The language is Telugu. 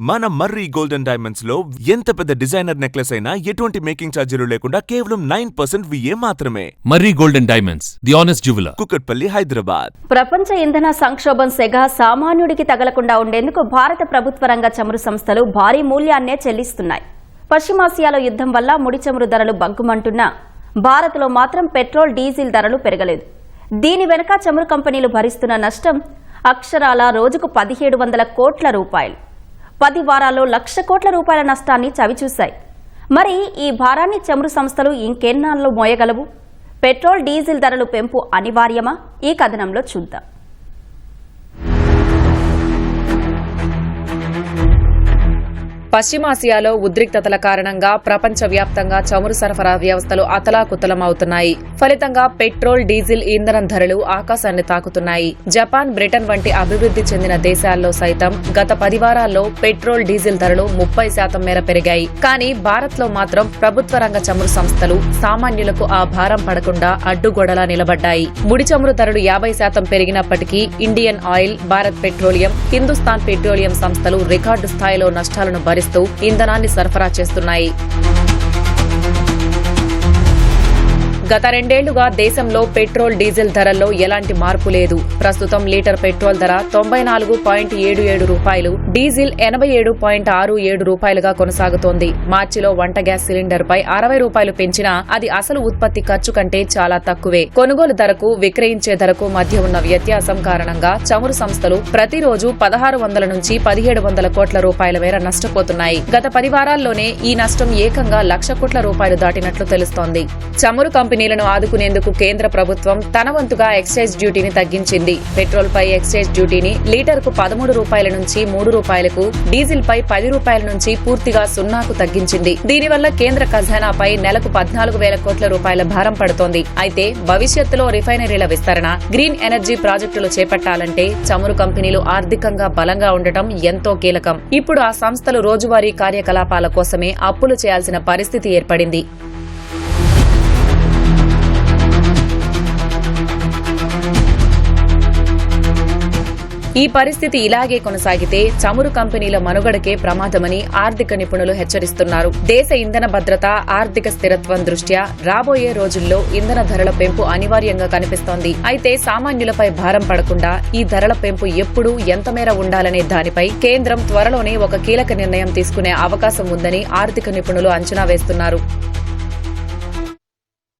మన మర్రి గోల్డెన్ డైమండ్స్ లో ఎంత పెద్ద డిజైనర్ నెక్లెస్ అయినా ఎటువంటి మేకింగ్ ఛార్జీలు లేకుండా కేవలం 9% VA మాత్రమే. Marri golden diamonds, the honest jeweller, Kukatpally, Hyderabad. ప్రపంచ ఇంధన సంక్షోభం సెగ సామాన్యుడికి తగలకుండా ఉండేందుకు భారత ప్రభుత్వ రంగ చమురు సంస్థలు భారీ మూల్యాన్నే చెల్లిస్తున్నాయి. పశ్చిమాసియాలో యుద్ధం వల్ల ముడి చమురు ధరలు బగ్గుమంటున్నా భారత్లో మాత్రం పెట్రోల్, డీజిల్ ధరలు పెరగలేదు. దీని వెనుక చమురు కంపెనీలు భరిస్తున్న నష్టం అక్షరాల రోజుకు 1700 కోట్ల రూపాయలు. 10 వారాల్లో 1,00,000 కోట్ల రూపాయల నష్టాన్ని చవిచూశాయి. మరి ఈ భారాన్ని చమురు సంస్థలు ఇంకెన్నాళ్ళు మోయగలవు? పెట్రోల్, డీజిల్ ధరలు పెంపు అనివార్యమా? ఈ కథనంలో చూద్దాం. పశ్చిమాసియాలో ఉద్రిక్తతల కారణంగా ప్రపంచవ్యాప్తంగా చమురు సరఫరా వ్యవస్థలు అతలాకుతలమవుతున్నాయి. ఫలితంగా పెట్రోల్, డీజిల్ ఇంధనం ధరలు ఆకాశాన్ని తాకుతున్నాయి. జపాన్, బ్రిటన్ వంటి అభివృద్ధి చెందిన దేశాల్లో సైతం గత 10 వారాల్లో పెట్రోల్, డీజిల్ ధరలు 30% మేర పెరిగాయి. కానీ భారత్లో మాత్రం ప్రభుత్వ రంగ చమురు సంస్థలు సామాన్యులకు ఆ భారం పడకుండా అడ్డుగోడలా నిలబడ్డాయి. ముడి చమురు ధరలు 50% పెరిగినప్పటికీ Indian oil, Bharat petroleum, Hindustan petroleum సంస్థలు రికార్డు స్థాయిలో నష్టాలను భరిస్తూ ఇంధనాన్ని సరఫరా చేస్తున్నాయి. గత 2 ఏళ్లుగా దేశంలో పెట్రోల్, డీజిల్ ధరల్లో ఎలాంటి మార్పు లేదు. ప్రస్తుతం లీటర్ పెట్రోల్ ధర 94.77 రూపాయలు, డీజిల్ 87.67 రూపాయలుగా కొనసాగుతోంది. మార్చిలో వంట గ్యాస్ సిలిండర్ పై 60 రూపాయలు పెంచినా అది అసలు ఉత్పత్తి ఖర్చు కంటే చాలా తక్కువే. కొనుగోలు ధరకు, విక్రయించే ధరకు మధ్య ఉన్న వ్యత్యాసం కారణంగా చమురు సంస్థలు ప్రతిరోజు 1600 నుంచి 1700 కోట్ల రూపాయల మేర నష్టపోతున్నాయి. గత 10 వారాల్లోనే ఈ నష్టం ఏకంగా 1,00,000 కోట్ల రూపాయలు దాటినట్లు తెలుస్తోంది. చమురు కంపెనీలను ఆదుకునేందుకు కేంద్ర ప్రభుత్వం తన వంతుగా ఎక్సైజ్ డ్యూటీని తగ్గించింది. పెట్రోల్ పై ఎక్సైజ్ డ్యూటీని లీటర్కు 13 రూపాయల నుంచి 3 రూపాయలకు, డీజిల్ పై 10 రూపాయల నుంచి పూర్తిగా 0కు తగ్గించింది. దీనివల్ల కేంద్ర ఖజానాపై నెలకు 14,000 కోట్ల రూపాయల భారం పడుతోంది. అయితే భవిష్యత్తులో రిఫైనరీల విస్తరణ, గ్రీన్ ఎనర్జీ ప్రాజెక్టులు చేపట్టాలంటే చమురు కంపెనీలు ఆర్థికంగా బలంగా ఉండటం ఎంతో కీలకం. ఇప్పుడు ఆ సంస్థలు రోజువారీ కార్యకలాపాల కోసమే అప్పులు చేయాల్సిన పరిస్థితి ఏర్పడింది. ఈ పరిస్థితి ఇలాగే కొనసాగితే చమురు కంపెనీల మనుగడకే ప్రమాదమని ఆర్థిక నిపుణులు హెచ్చరిస్తున్నారు. దేశ ఇంధన భద్రత, ఆర్థిక స్థిరత్వం దృష్ట్యా రాబోయే రోజుల్లో ఇంధన ధరల పెంపు అనివార్యంగా కనిపిస్తోంది. అయితే సామాన్యులపై భారం పడకుండా ఈ ధరల పెంపు ఎప్పుడు, ఎంత మేర ఉండాలనే దానిపై కేంద్రం త్వరలోనే ఒక కీలక నిర్ణయం తీసుకునే అవకాశం ఉందని ఆర్థిక నిపుణులు అంచనా వేస్తున్నారు.